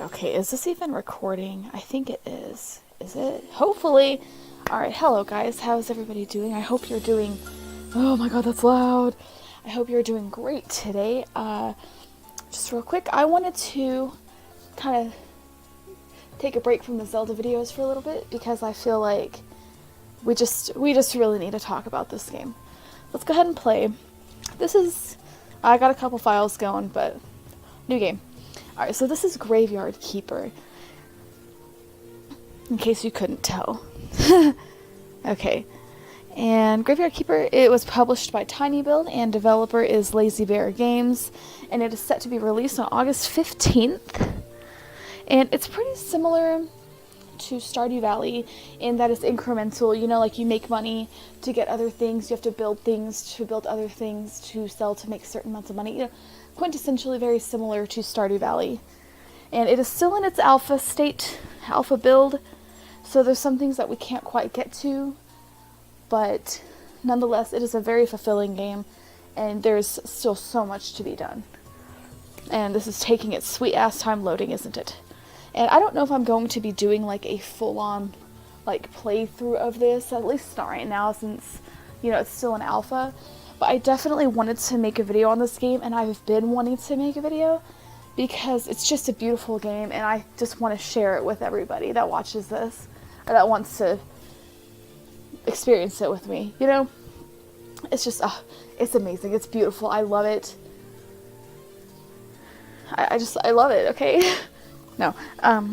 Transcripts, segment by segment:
Okay, is this even recording? I think it is. Is it? Hopefully. Alright, hello guys. How's everybody doing? I hope you're doing... Oh my god, that's loud. I hope you're doing great today. Just real quick, I wanted to kind of take a break from the Zelda videos for a little bit because I feel like we just really need to talk about this game. Let's go ahead and play. This is... I got a couple files going, but... New game. Alright, so this is Graveyard Keeper. In case you couldn't tell. Okay. And Graveyard Keeper, it was published by tinyBuild and developer is Lazy Bear Games. And it is set to be released on August 15th. And it's pretty similar to Stardew Valley in that it's incremental. You know, like you make money to get other things. You have to build things to build other things to sell to make certain amounts of money. You know, quintessentially very similar to Stardew Valley. And it is still in its alpha state, alpha build, so there's some things that we can't quite get to, but nonetheless it is a very fulfilling game, and there's still so much to be done. And this is taking its sweet ass time loading, isn't it? And I don't know if I'm going to be doing like a full-on like playthrough of this, at least not right now since, you know, it's still in alpha. But I definitely wanted to make a video on this game, and I've been wanting to make a video because it's just a beautiful game, and I just want to share it with everybody that watches this, or that wants to experience it with me, you know? It's just, it's amazing, it's beautiful, I love it. I love it, okay? No, but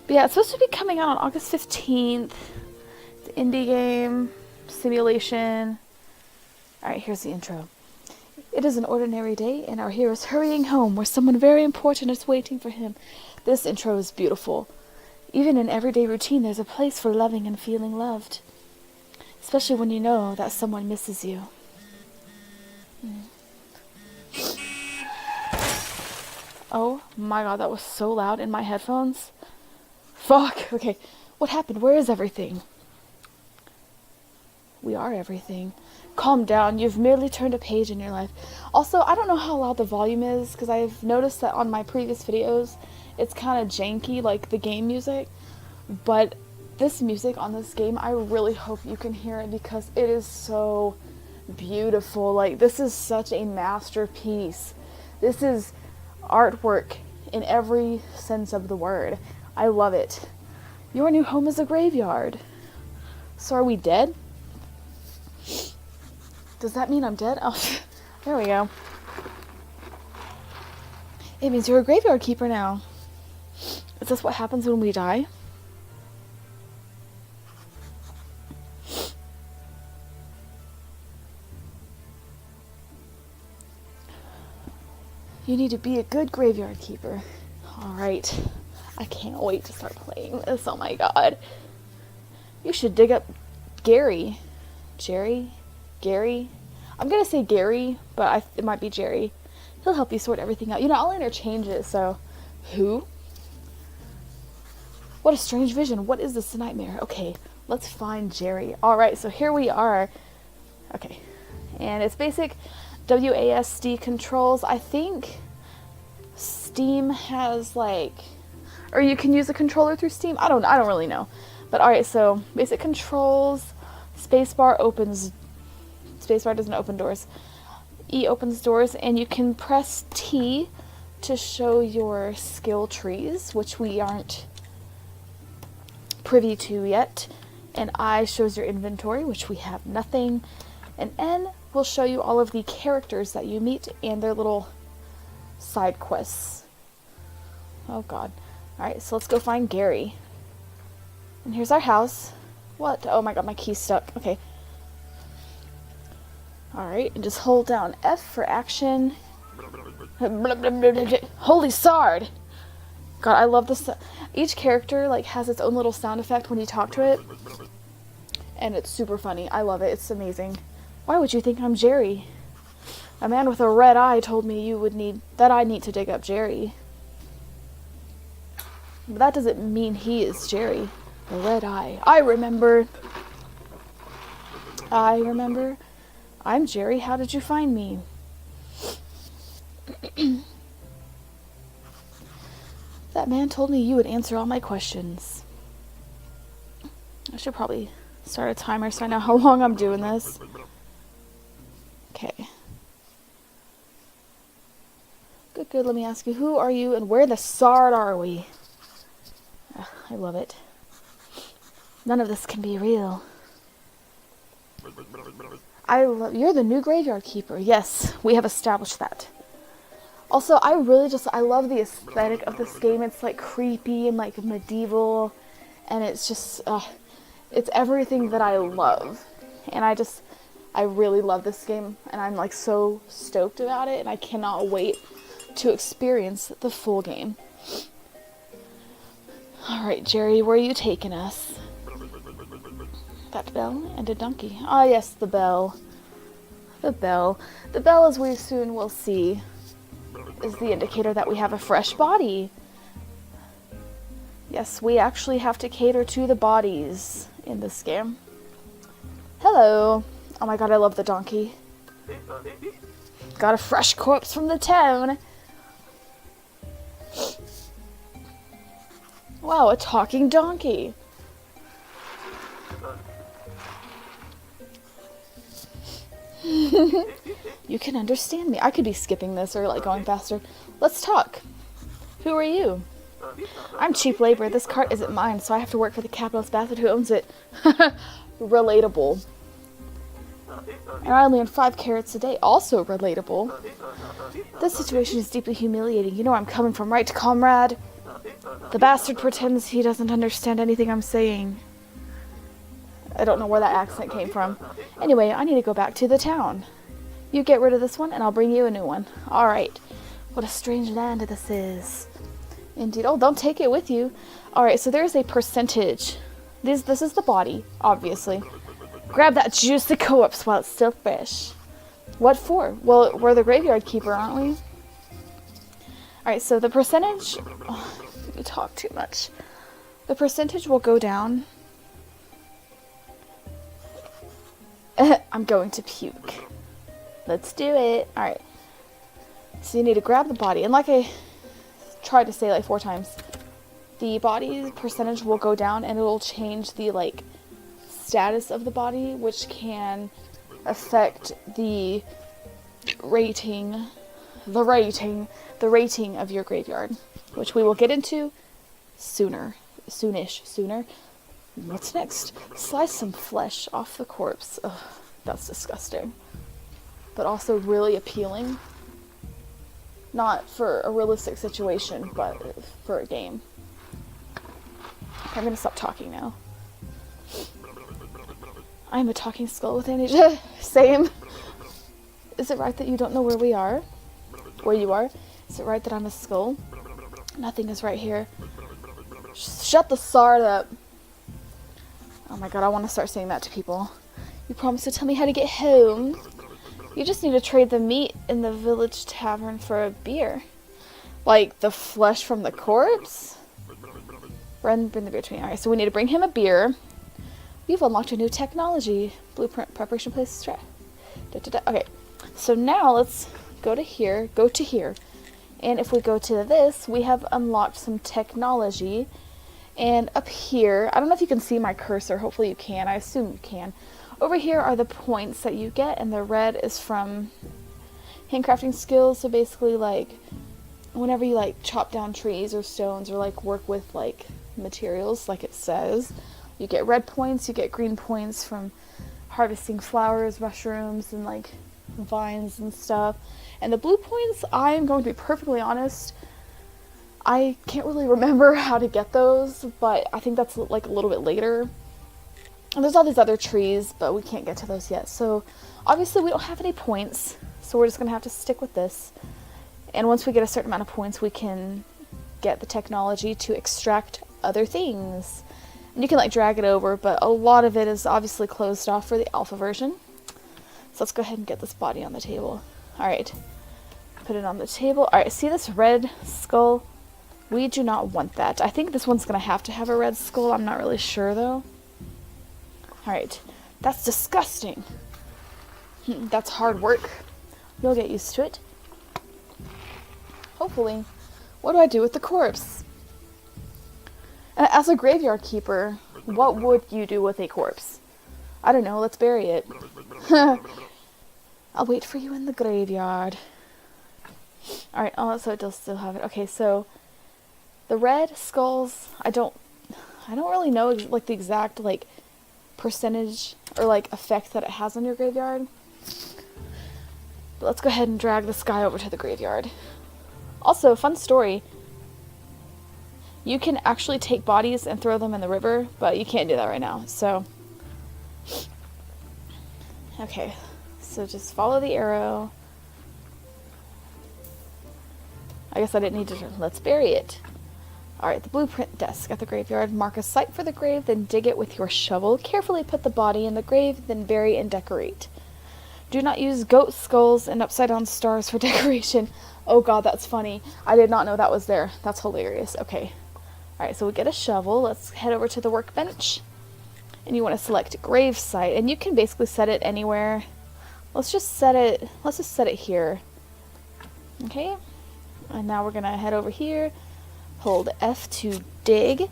yeah, it's supposed to be coming out on August 15th, it's an indie game, simulation. Alright, here's the intro. It is an ordinary day, and our hero is hurrying home where someone very important is waiting for him. This intro is beautiful. Even in everyday routine, there's a place for loving and feeling loved. Especially when you know that someone misses you. Oh my god, that was so loud in my headphones. Fuck! Okay, what happened? Where is everything? We are everything. Calm down, you've merely turned a page in your life. Also, I don't know how loud the volume is, because I've noticed that on my previous videos, it's kind of janky, like the game music. But this music on this game, I really hope you can hear it, because it is so beautiful. Like, this is such a masterpiece. This is artwork in every sense of the word. I love it. Your new home is a graveyard. So are we dead? Does that mean I'm dead? Oh, there we go. It means you're a graveyard keeper now. Is this what happens when we die? You need to be a good graveyard keeper. Alright. I can't wait to start playing this. Oh my god. You should dig up Gary. Gary? I'm gonna say Gary, but it might be Jerry. He'll help you sort everything out. You know, I'll interchange it, so... Who? What a strange vision. What is this nightmare? Okay, let's find Jerry. Alright, so here we are. Okay. And it's basic WASD controls. I think Steam has, like... Or you can use a controller through Steam. I don't really know. But alright, so basic controls. Spacebar opens... Spacebar doesn't open doors. E opens doors, and you can press T to show your skill trees, which we aren't privy to yet. And I shows your inventory, which we have nothing. And N will show you all of the characters that you meet and their little side quests. Oh god. Alright, so let's go find Gary. And here's our house. What? Oh my god, my key's stuck. Okay. Alright, and just hold down F for action. Holy SARD! God, I love this. Each character, like, has its own little sound effect when you talk to it. And it's super funny. I love it. It's amazing. Why would you think I'm Jerry? A man with a red eye told me that I need to dig up Jerry. But that doesn't mean he is Jerry. The red eye. I remember. I'm Jerry. How did you find me? That man told me you would answer all my questions. I should probably start a timer so I know how long I'm doing this. Okay. Good, let me ask you, who are you and where the SARD are we? Ugh, I love it. None of this can be real. You're the new graveyard keeper. Yes, we have established that. Also, I love the aesthetic of this game. It's like creepy and like medieval, and it's just, it's everything that I love. And I really love this game, and I'm like so stoked about it, and I cannot wait to experience the full game. Alright, Jerry, where are you taking us? That bell and a donkey. Ah, yes, the bell. The bell. The bell, as we soon will see, is the indicator that we have a fresh body. Yes, we actually have to cater to the bodies in this game. Hello. Oh my god, I love the donkey. Got a fresh corpse from the town. Wow, a talking donkey. You can understand me. I could be skipping this or like going faster. Let's talk. Who are you? I'm cheap labor. This cart isn't mine, so I have to work for the capitalist bastard who owns it. Relatable. And I only earn 5 carrots a day. Also relatable. This situation is deeply humiliating. You know where I'm coming from, right, comrade? The bastard pretends he doesn't understand anything I'm saying. I don't know where that accent came from. Anyway, I need to go back to the town. You get rid of this one, and I'll bring you a new one. Alright. What a strange land this is. Indeed. Oh, don't take it with you. Alright, so there's a percentage. This is the body, obviously. Grab that juicy corpse while it's still fresh. What for? Well, we're the graveyard keeper, aren't we? Alright, so the percentage... Oh, you talk too much. The percentage will go down. I'm going to puke. Let's do it. Alright. So you need to grab the body. And like I tried to say like 4 times, the body percentage will go down and it will change the like status of the body, which can affect the rating of your graveyard, which we will get into sooner. What's next? Slice some flesh off the corpse. Ugh, that's disgusting. But also really appealing. Not for a realistic situation, but for a game. I'm gonna stop talking now. I'm a talking skull with amnesia. Same. Is it right that you don't know where we are? Where you are? Is it right that I'm a skull? Nothing is right here. Shut the SARD up. Oh my god, I want to start saying that to people. You promised to tell me how to get home. You just need to trade the meat in the village tavern for a beer. Like the flesh from the corpse? Bring the beer to me. Alright, so we need to bring him a beer. You've unlocked a new technology. Blueprint preparation place. Okay, so now let's go to here. And if we go to this, we have unlocked some technology. And up here, I don't know if you can see my cursor. Hopefully you can. I assume you can. Over here are the points that you get, and the red is from handcrafting skills. So basically, like, whenever you, like, chop down trees or stones or, like, work with, like, materials, like it says, you get red points, you get green points from harvesting flowers, mushrooms, and, like, vines and stuff. And the blue points, I'm going to be perfectly honest, I can't really remember how to get those, but I think that's like a little bit later. And there's all these other trees, but we can't get to those yet. So obviously we don't have any points, so we're just going to have to stick with this. And once we get a certain amount of points, we can get the technology to extract other things. And you can like drag it over, but a lot of it is obviously closed off for the alpha version. So let's go ahead and get this body on the table. Alright, put it on the table. Alright, see this red skull? We do not want that. I think this one's going to have a red skull. I'm not really sure, though. Alright. That's disgusting. That's hard work. You'll get used to it. Hopefully. What do I do with the corpse? As a graveyard keeper, what would you do with a corpse? I don't know, let's bury it. I'll wait for you in the graveyard. Alright, oh, so it does still have it. Okay, so the red skulls, I don't really know like the exact like percentage or like effect that it has on your graveyard. But let's go ahead and drag this guy over to the graveyard. Also, fun story. You can actually take bodies and throw them in the river, but you can't do that right now, so. Okay, so just follow the arrow. I guess I didn't need to, let's bury it. Alright, the blueprint desk at the graveyard. Mark a site for the grave, then dig it with your shovel. Carefully put the body in the grave, then bury and decorate. Do not use goat skulls and upside down stars for decoration. Oh god, that's funny. I did not know that was there. That's hilarious. Okay. Alright, so we get a shovel. Let's head over to the workbench. And you want to select grave site. And you can basically set it anywhere. Let's just set it here. Okay. And now we're going to head over here. Hold F to dig.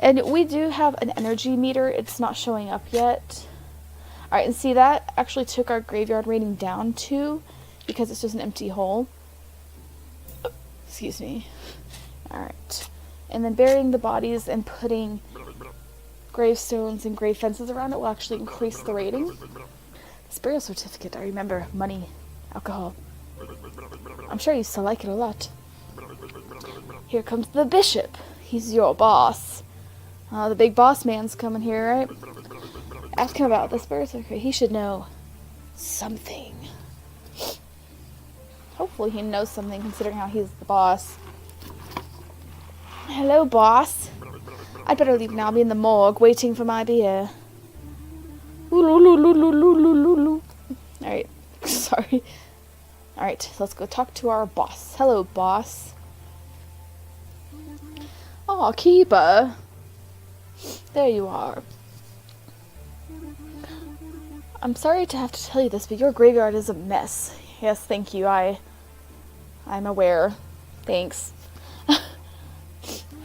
And we do have an energy meter. It's not showing up yet. Alright, and see that actually took our graveyard rating down 2 because it's just an empty hole. Excuse me. Alright. And then burying the bodies and putting gravestones and grave fences around it will actually increase the rating. This burial certificate, I remember, money, alcohol. I'm sure you still like it a lot. Here comes the bishop. He's your boss. The big boss man's coming here, right? Ask him about this burial certificate. He should know something. Hopefully he knows something considering how he's the boss. Hello, boss. I'd better leave now. I'll be in the morgue waiting for my beer. Alright. Sorry. Alright, so let's go talk to our boss. Hello, boss. Aw, keeper. There you are. I'm sorry to have to tell you this, but your graveyard is a mess. Yes, thank you. I'm aware. Thanks.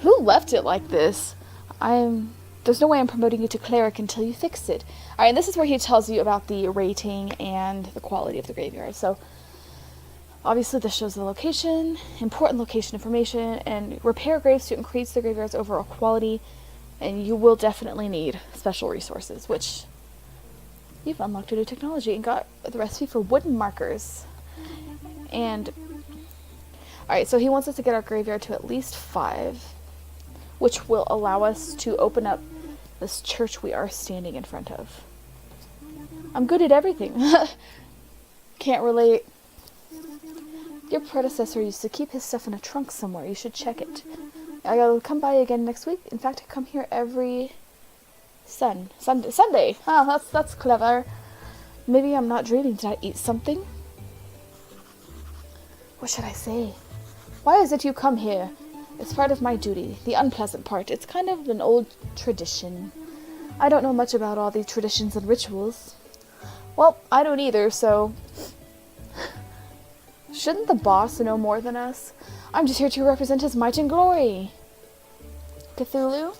Who left it like this? There's no way I'm promoting you to cleric until you fix it. Alright, and this is where he tells you about the rating and the quality of the graveyard. So, obviously this shows the location, important location information, and repair graves to increase the graveyard's overall quality. And you will definitely need special resources, which you've unlocked a new technology and got the recipe for wooden markers. And, alright, so he wants us to get our graveyard to at least 5. Which will allow us to open up this church we are standing in front of. I'm good at everything. Can't relate. Your predecessor used to keep his stuff in a trunk somewhere. You should check it. I'll come by again next week. In fact, I come here every Sunday. Oh, that's clever. Maybe I'm not dreaming. Did I eat something? What should I say? Why is it you come here? It's part of my duty, the unpleasant part. It's kind of an old tradition. I don't know much about all these traditions and rituals. Well, I don't either, so... Shouldn't the boss know more than us? I'm just here to represent his might and glory. Cthulhu?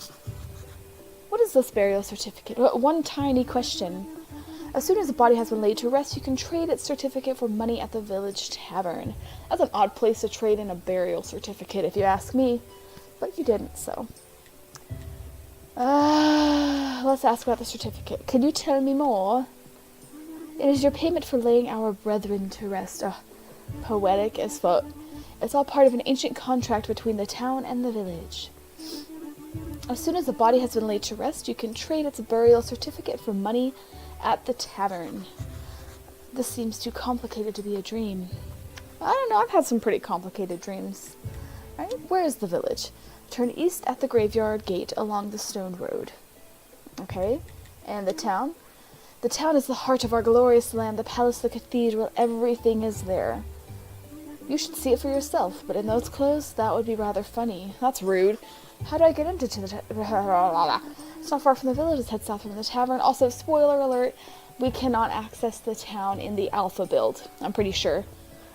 What is this burial certificate? One tiny question. As soon as the body has been laid to rest, you can trade its certificate for money at the village tavern. That's an odd place to trade in a burial certificate, if you ask me. But you didn't, so. Let's ask about the certificate. Can you tell me more? It is your payment for laying our brethren to rest. Poetic as fuck. It's all part of an ancient contract between the town and the village. As soon as the body has been laid to rest, you can trade its burial certificate for money at the tavern. This seems too complicated to be a dream. I don't know, I've had some pretty complicated dreams. Right, where is the village? Turn east at the graveyard gate along the stone road. Okay, and the town? The town is the heart of our glorious land, the palace, the cathedral, everything is there. You should see it for yourself, but in those clothes, that would be rather funny. That's rude. How do I get into the It's not far from the village, it's head south from the tavern. Also, spoiler alert, we cannot access the town in the alpha build. I'm pretty sure.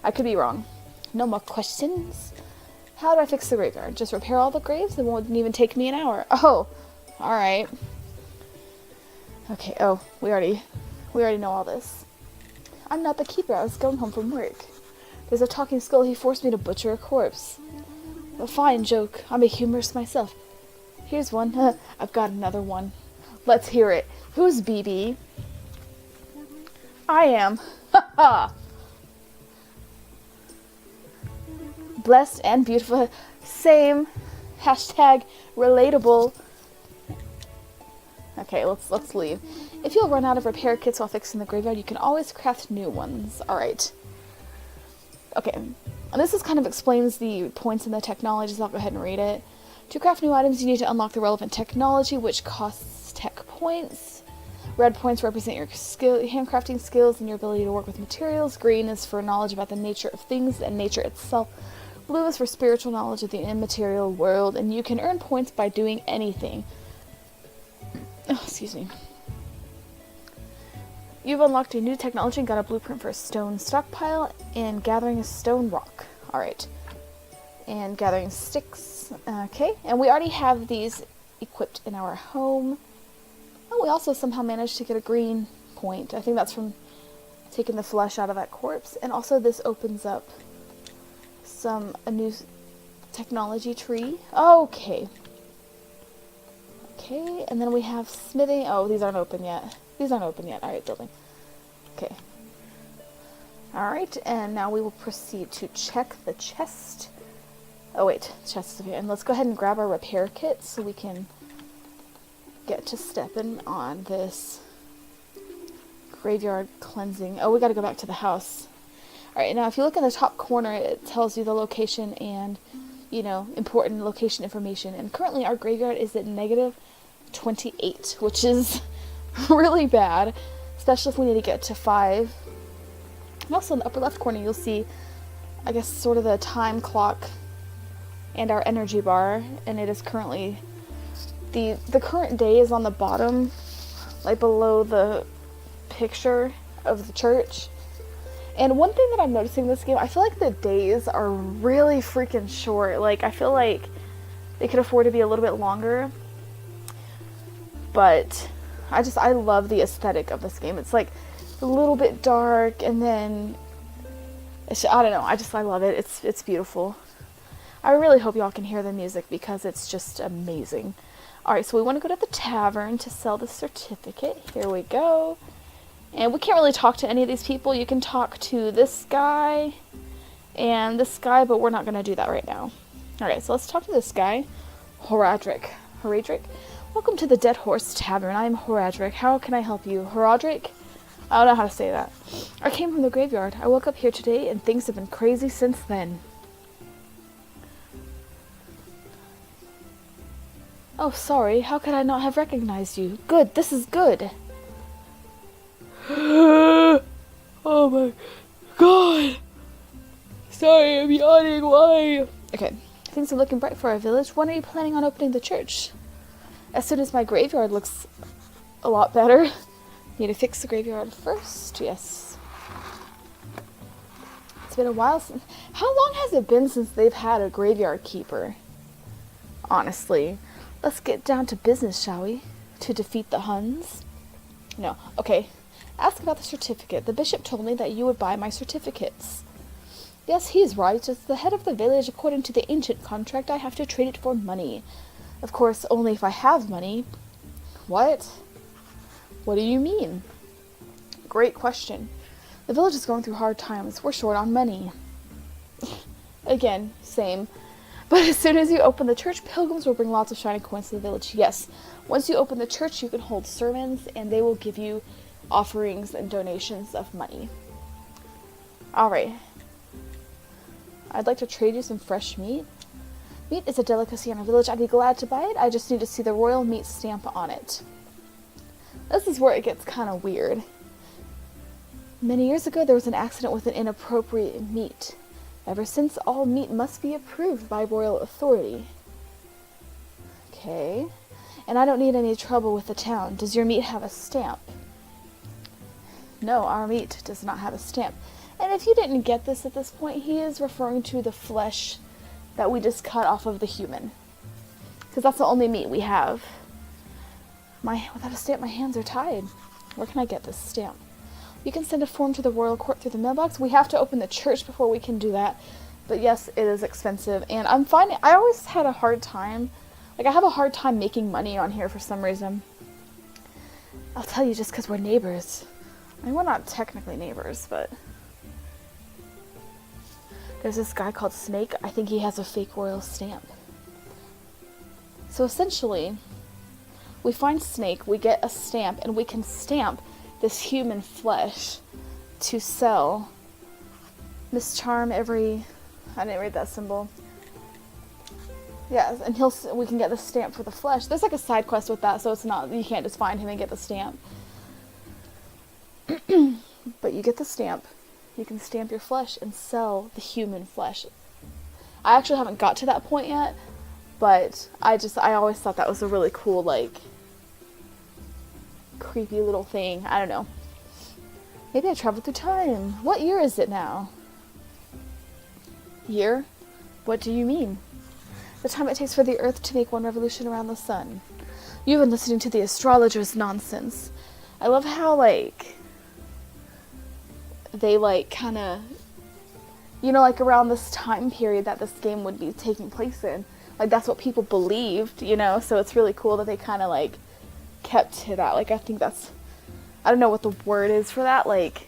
I could be wrong. No more questions? How do I fix the graveyard? Just repair all the graves? It won't even take me an hour. Oh, alright. Okay, oh, we already know all this. I'm not the keeper, I was going home from work. There's a talking skull, he forced me to butcher a corpse. A fine joke, I'm a humorist myself. Here's one, I've got another one. Let's hear it. Who's BB? I am. Ha ha! Blessed and beautiful. Same. Hashtag relatable. Okay, let's leave. If you'll run out of repair kits while fixing the graveyard, you can always craft new ones. Alright. Okay. And this kind of explains the points in the technology, so I'll go ahead and read it. To craft new items, you need to unlock the relevant technology, which costs tech points. Red points represent your handcrafting skills and your ability to work with materials. Green is for knowledge about the nature of things and nature itself. Blue is for spiritual knowledge of the immaterial world, and you can earn points by doing anything. Oh, excuse me. You've unlocked a new technology and got a blueprint for a stone stockpile and gathering a stone rock. Alright. And gathering sticks. Okay. And we already have these equipped in our home. Oh, we also somehow managed to get a green point. I think that's from taking the flesh out of that corpse. And also this opens up a new technology tree. Okay. Okay, and then we have smithing. Oh, these aren't open yet. Alright, building. Okay. Alright, and now we will proceed to check the chest. Oh wait, chest is here. And let's go ahead and grab our repair kit so we can get to stepping on this graveyard cleansing. Oh, we gotta go back to the house. Alright, now if you look in the top corner, it tells you the location and, you know, important location information. And currently our graveyard is at -28, which is really bad, especially if we need to get to 5. And also in the upper left corner, you'll see, I guess, sort of the time clock and our energy bar. And it is currently, the current day is on the bottom, like below the picture of the church. And one thing that I'm noticing in this game, I feel like the days are really freaking short. Like, I feel like they could afford to be a little bit longer. But I love the aesthetic of this game. It's like a little bit dark, and then I don't know. I love it. It's beautiful. I really hope y'all can hear the music because it's just amazing. All right, so we want to go to the tavern to sell the certificate. Here we go. And we can't really talk to any of these people. You can talk to this guy and this guy, but we're not going to do that right now. Alright, so let's talk to this guy. Horadric. Welcome to the Dead Horse Tavern. I'm Horadric. How can I help you? Horadric? I don't know how to say that. I came from the graveyard. I woke up here today and things have been crazy since then. Oh, sorry. How could I not have recognized you? Good. This is good. Oh my god. Sorry, I'm yawning. Why? Okay. Things are looking bright for our village. When are you planning on opening the church? As soon as my graveyard looks a lot better. Need to fix the graveyard first. Yes. It's been a while since... How long has it been since they've had a graveyard keeper? Honestly. Let's get down to business, shall we? To defeat the Huns? No. Okay. Ask about the certificate. The bishop told me that you would buy my certificates. Yes, he's right. As the head of the village, according to the ancient contract, I have to trade it for money. Of course, only if I have money. What? What do you mean? Great question. The village is going through hard times. We're short on money. Again, same. But as soon as you open the church, pilgrims will bring lots of shining coins to the village. Yes, once you open the church, you can hold sermons, and they will give you offerings and donations of money. Alright. I'd like to trade you some fresh meat. Meat is a delicacy in our village. I'd be glad to buy it. I just need to see the royal meat stamp on it. This is where it gets kind of weird. Many years ago, there was an accident with an inappropriate meat. Ever since, all meat must be approved by royal authority. Okay. And I don't need any trouble with the town. Does your meat have a stamp? No, our meat does not have a stamp. And if you didn't get this at this point, he is referring to the flesh that we just cut off of the human. Because that's the only meat we have. Without a stamp, my hands are tied. Where can I get this stamp? You can send a form to the royal court through the mailbox. We have to open the church before we can do that. But yes, it is expensive. And I'm finding, I always had a hard time, like I have a hard time making money on here for some reason. I'll tell you, just because we're neighbors. I mean, we're not technically neighbors, but there's this guy called Snake. I think he has a fake royal stamp. So essentially, we find Snake, we get a stamp, and we can stamp this human flesh to sell. Miss Charm every... I didn't read that symbol. Yeah, and we can get the stamp for the flesh. There's like a side quest with that, so it's not, you can't just find him and get the stamp. But you get the stamp. You can stamp your flesh and sell the human flesh. I actually haven't got to that point yet, but I always thought that was a really cool, like, creepy little thing. I don't know. Maybe I traveled through time. What year is it now? Year? What do you mean? The time it takes for the Earth to make one revolution around the sun. You've been listening to the astrologer's nonsense. I love how, like, they, like, kind of, you know, like, around this time period that this game would be taking place in. Like, that's what people believed, you know? So it's really cool that they kind of, like, kept to that. Like, I think that's, I don't know what the word is for that, like,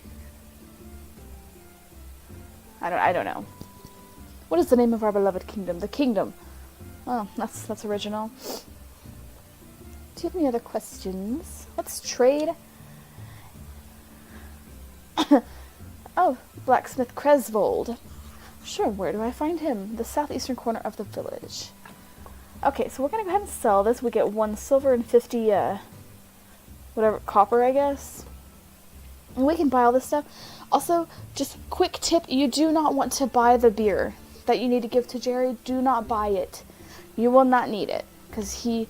I don't know. What is the name of our beloved kingdom? The kingdom. Oh, that's original. Do you have any other questions? Let's trade. Oh, blacksmith Cresvold. Sure, where do I find him? The southeastern corner of the village. Okay, so we're gonna go ahead and sell this. We get 1 silver and 50, whatever, copper, I guess. And we can buy all this stuff. Also, just quick tip, you do not want to buy the beer that you need to give to Jerry. Do not buy it. You will not need it, because we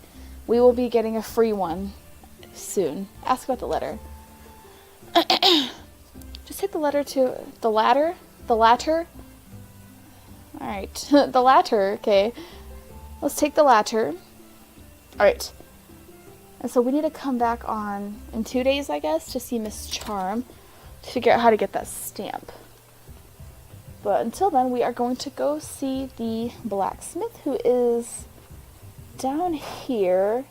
will be getting a free one soon. Ask about the letter. Just take the letter to the latter. Alright, the latter, okay. Let's take the latter. Alright. And so we need to come back on in 2 days, I guess, to see Miss Charm, to figure out how to get that stamp. But until then, we are going to go see the blacksmith, who is down here,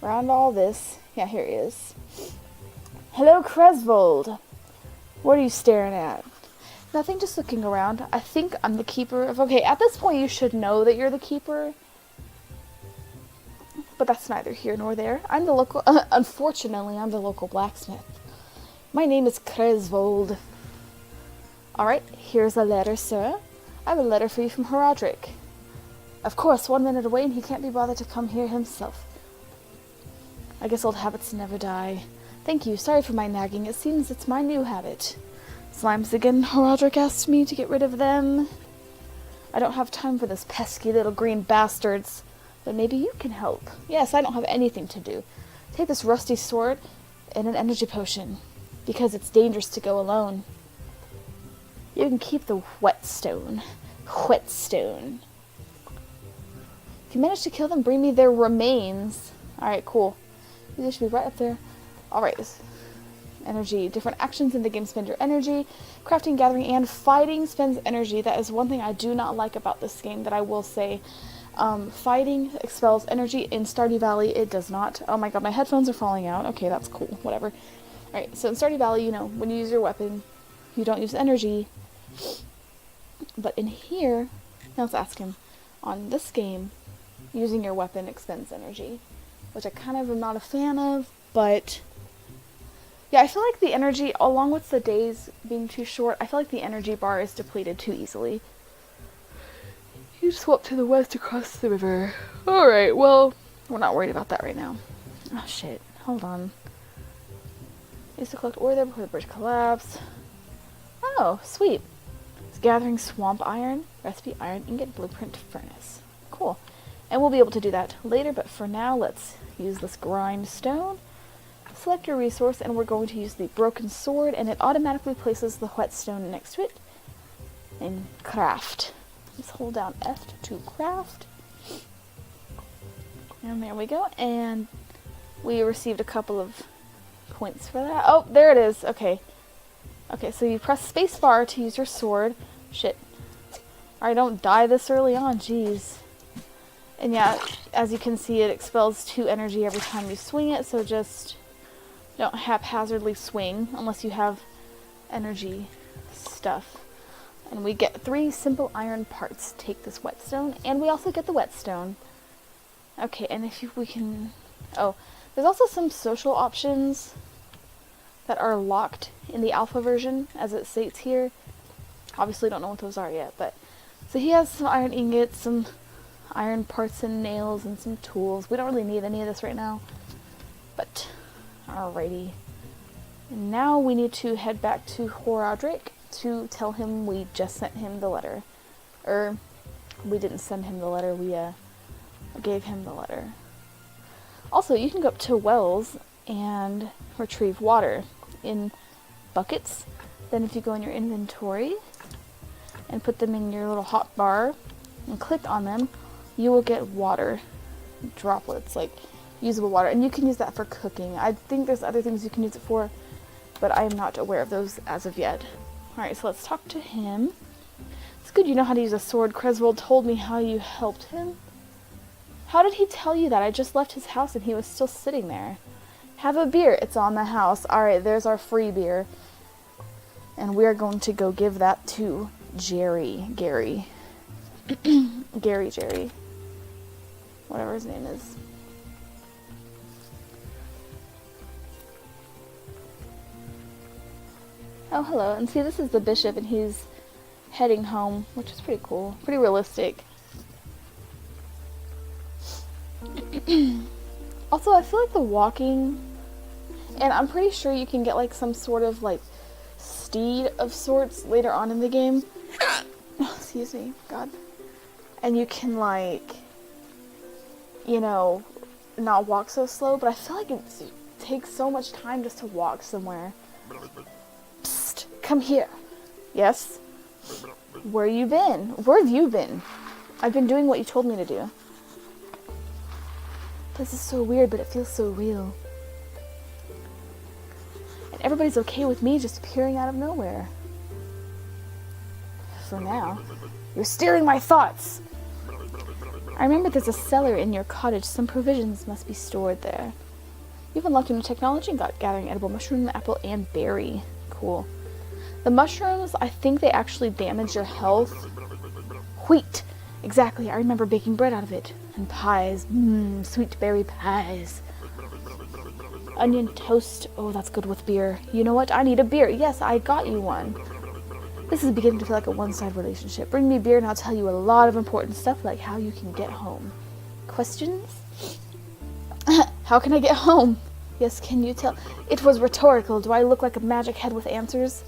around all this. Yeah, here he is. Hello, Cresvold. What are you staring at? Nothing, just looking around. I think I'm the keeper of... Okay, at this point, you should know that you're the keeper. But that's neither here nor there. I'm the local... unfortunately, I'm the local blacksmith. My name is Cresvold. Alright, here's a letter, sir. I have a letter for you from Horadric. Of course, 1 minute away and he can't be bothered to come here himself. I guess old habits never die. Thank you, sorry for my nagging. It seems it's my new habit. Slimes again. Horadric asked me to get rid of them. I don't have time for this pesky little green bastards. But maybe you can help. Yes, I don't have anything to do. Take this rusty sword and an energy potion, because it's dangerous to go alone. You can keep the whetstone. Whetstone. If you manage to kill them, bring me their remains. Alright, cool. They should be right up there. Alright. Energy. Different actions in the game spend your energy. Crafting, gathering, and fighting spends energy. That is one thing I do not like about this game that I will say. Fighting expels energy. In Stardew Valley, it does not. Oh my god, my headphones are falling out. Okay, that's cool. Whatever. Alright, so in Stardew Valley, you know, when you use your weapon, you don't use energy. But in here, now let's ask him. On this game, using your weapon expends energy. Which I kind of am not a fan of, but... yeah, I feel like the energy, along with the days being too short, I feel like the energy bar is depleted too easily. You swap to the west across the river. Alright, well, we're not worried about that right now. Oh shit, hold on. Used to collect ore there before the bridge collapsed. Oh, sweet. It's gathering swamp iron, recipe iron ingot, blueprint furnace. Cool. And we'll be able to do that later, but for now, let's use this grindstone. Select your resource, and we're going to use the broken sword, and it automatically places the whetstone next to it. And craft. Just hold down F to craft. And there we go. And we received a couple of points for that. Oh, there it is. Okay. Okay, so you press spacebar to use your sword. Shit. Alright, don't die this early on. Jeez. And yeah, as you can see, it expels 2 energy every time you swing it, so just don't haphazardly swing unless you have energy stuff. And we get 3 simple iron parts. Take this whetstone, and we also get the whetstone. Okay, and if we can... Oh, there's also some social options that are locked in the alpha version, as it states here. Obviously don't know what those are yet, but... So he has some iron ingots, some iron parts and nails, and some tools. We don't really need any of this right now. But, alrighty. And now we need to head back to Horadric to tell him we just sent him the letter. We didn't send him the letter, we gave him the letter. Also, you can go up to wells and retrieve water in buckets. Then if you go in your inventory and put them in your little hot bar and click on them, you will get water droplets, like usable water. And you can use that for cooking. I think there's other things you can use it for, but I am not aware of those as of yet. Alright, so let's talk to him. It's good you know how to use a sword. Creswell told me how you helped him. How did he tell you that? I just left his house and he was still sitting there. Have a beer. It's on the house. Alright, there's our free beer. And we're going to go give that to Jerry. Gary. Jerry. Whatever his name is. Oh, hello. And see, this is the bishop, and he's heading home, which is pretty cool. Pretty realistic. Also, I feel like the walking... And I'm pretty sure you can get, like, some sort of, like, steed of sorts later on in the game. Oh, excuse me. God. And you can, like, you know, not walk so slow, but I feel like it takes so much time just to walk somewhere. Psst, come here. Yes? Where you been? Where have you been? I've been doing what you told me to do. This is so weird, but it feels so real. And everybody's okay with me just appearing out of nowhere. For now. You're stealing my thoughts! I remember there's a cellar in your cottage. Some provisions must be stored there. You've unlocked a new technology and got gathering edible mushroom, apple, and berry. Cool. The mushrooms, I think they actually damage your health. Wheat! Exactly, I remember baking bread out of it. And pies. Sweet berry pies. Onion toast. Oh, that's good with beer. You know what? I need a beer. Yes, I got you one. This is beginning to feel like a one-sided relationship. Bring me beer and I'll tell you a lot of important stuff, like how you can get home. Questions? How can I get home? Yes, can you tell? It was rhetorical. Do I look like a magic head with answers?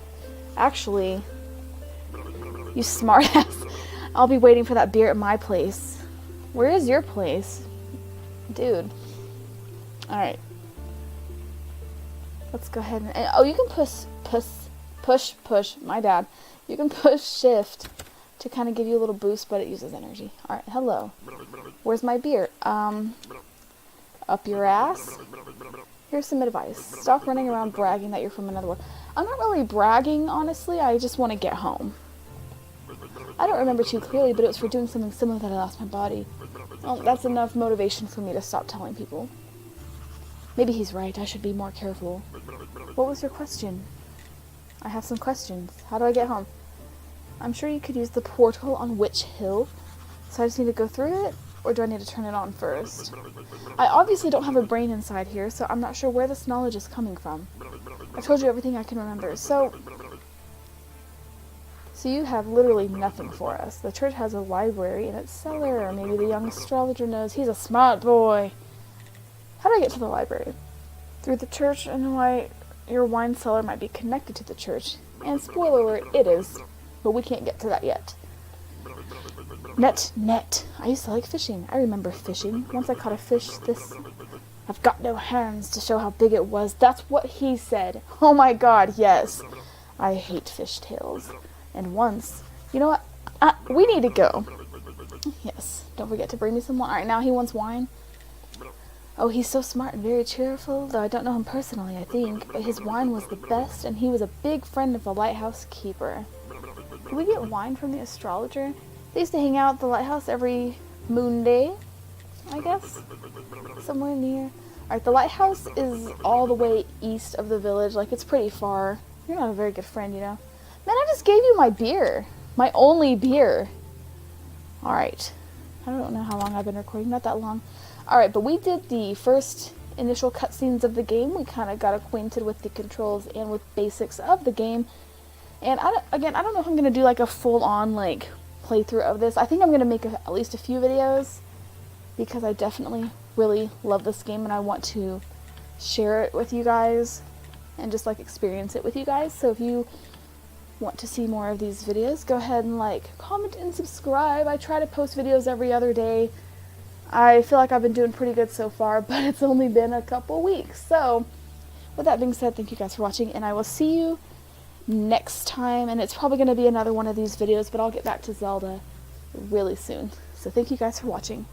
Actually, you smartass. I'll be waiting for that beer at my place. Where is your place? Dude. Alright. Let's go ahead and... Oh, you can push. My bad. You can push shift to kind of give you a little boost, but it uses energy. Alright, hello. Where's my beer? Up your ass? Here's some advice. Stop running around bragging that you're from another world. I'm not really bragging, honestly. I just want to get home. I don't remember too clearly, but it was for doing something similar that I lost my body. Well, that's enough motivation for me to stop telling people. Maybe he's right. I should be more careful. What was your question? I have some questions. How do I get home? I'm sure you could use the portal on Witch Hill. So I just need to go through it? Or do I need to turn it on first? I obviously don't have a brain inside here, so I'm not sure where this knowledge is coming from. I told you everything I can remember, so you have literally nothing for us. The church has a library in its cellar, or maybe the young astrologer knows. He's a smart boy. How do I get to the library? Through the church, and why your wine cellar might be connected to the church. And spoiler alert, it is. But we can't get to that yet. Net. I used to like fishing. I remember fishing. Once I caught a fish, I've got no hands to show how big it was. That's what he said. Oh my god, yes. I hate fish tales. And once, you know what? We need to go. Yes, don't forget to bring me some wine. Alright, now he wants wine. Oh, he's so smart and very cheerful, though I don't know him personally, I think. But his wine was the best, and he was a big friend of the lighthouse keeper. Did we get wine from the astrologer? They used to hang out at the lighthouse every moon day, I guess. Somewhere near. Alright, the lighthouse is all the way east of the village. Like, it's pretty far. You're not a very good friend, you know. Man, I just gave you my beer. My only beer. Alright. I don't know how long I've been recording. Not that long. Alright, but we did the first initial cutscenes of the game. We kind of got acquainted with the controls and with basics of the game. And I don't know if I'm going to do like a full-on like playthrough of this. I think I'm going to make at least a few videos because I definitely really love this game and I want to share it with you guys and just like experience it with you guys. So if you want to see more of these videos, go ahead and like, comment, and subscribe. I try to post videos every other day. I feel like I've been doing pretty good so far, but it's only been a couple weeks. So with that being said, thank you guys for watching, and I will see you next time. And it's probably going to be another one of these videos, but I'll get back to Zelda really soon. So thank you guys for watching.